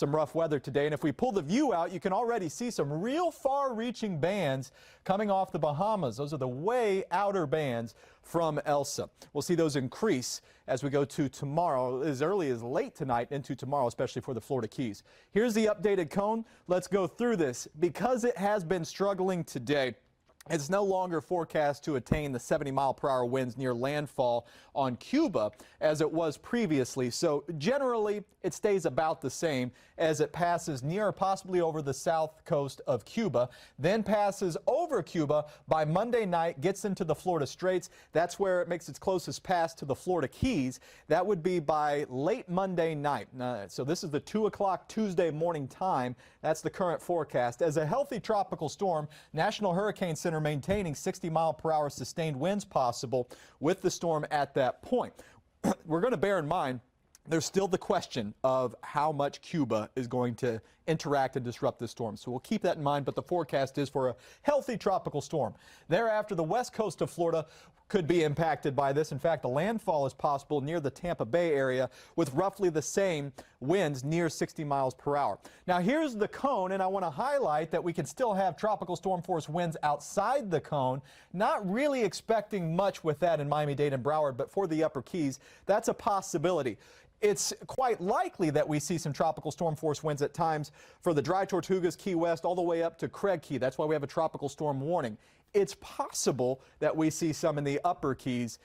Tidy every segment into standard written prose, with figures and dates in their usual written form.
some rough weather today. And if we pull the view out, you can already see some real far-reaching bands coming off the Bahamas. Those are the way outer bands from Elsa. We'll see those increase as we go to tomorrow, as early as late tonight into tomorrow, especially for the Florida Keys. Here's the updated cone. Let's go through this. Because it has been struggling today, it's no longer forecast to attain the 70-mile-per-hour winds near landfall on Cuba as it was previously. So generally, it stays about the same as it passes near or possibly over the south coast of Cuba, then passes over Cuba by Monday night, gets into the Florida Straits. That's where it makes its closest pass to the Florida Keys. That would be by late Monday night. So this is the 2 o'clock Tuesday morning time. That's the current forecast. As a healthy tropical storm, National Hurricane Center maintaining 60-mile-per-hour sustained winds possible with the storm at that point. We're going to bear in mind there's still the question of how much Cuba is going to interact and disrupt this storm. So we'll keep that in mind, but the forecast is for a healthy tropical storm. Thereafter, the west coast of Florida could be impacted by this. In fact, a landfall is possible near the Tampa Bay area with roughly the same winds near 60 miles per hour. Now, here's the cone, and I want to highlight that we can still have tropical storm force winds outside the cone. Not really expecting much with that in Miami-Dade and Broward, but for the Upper Keys, that's a possibility. It's quite likely that we see some tropical storm force winds at times for the Dry Tortugas, Key West, all the way up to Craig Key. That's why we have a tropical storm warning. It's possible that we see some in the Upper Keys.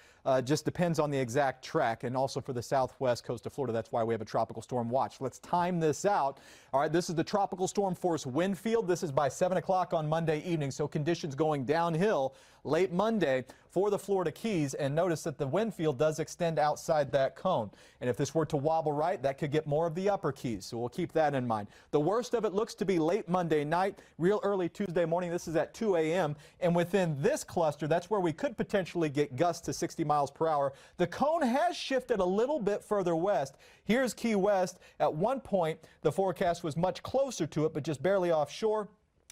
Just depends on the exact track, and also for the southwest coast of Florida. That's why we have a tropical storm watch. Let's time this out. All right, this is the tropical storm force wind field. This is by 7 o'clock on Monday evening, so conditions going downhill late Monday for the Florida Keys. And notice that the wind field does extend outside that cone. And if this were to wobble right, that could get more of the Upper Keys. So we'll keep that in mind. The worst of it looks to be late Monday night, real early Tuesday morning. This is at 2 a.m. And within this cluster, that's where we could potentially get gusts to 60 miles per hour. The cone has shifted a little bit further west. Here's Key West. At one point, the forecast was much closer to it, but just barely offshore.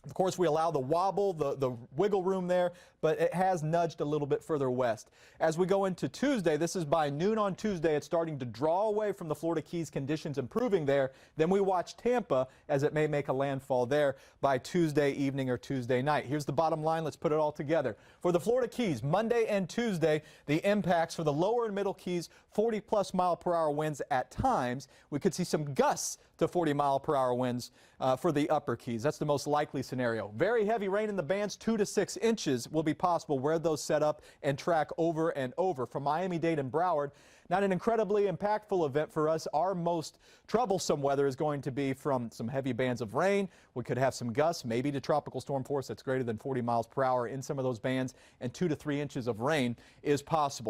Of course, we allow the wobble, the wiggle room there, but it has nudged a little bit further west. As we go into Tuesday, this is by noon on Tuesday, it's starting to draw away from the Florida Keys, conditions improving there. Then we watch Tampa as it may make a landfall there by Tuesday evening or Tuesday night. Here's the bottom line. Let's put it all together. For the Florida Keys, Monday and Tuesday, the impacts for the lower and middle Keys, 40-plus mile-per-hour winds at times. We could see some gusts to 40-mile-per-hour winds for the Upper Keys. That's the most likely scenario. Very heavy rain in the bands, 2 to 6 inches will be possible where those set up and track over and over. From Miami-Dade and Broward, not an incredibly impactful event for us. Our most troublesome weather is going to be from some heavy bands of rain. We could have some gusts, maybe to tropical storm force that's greater than 40 miles per hour in some of those bands, and 2 to 3 inches of rain is possible.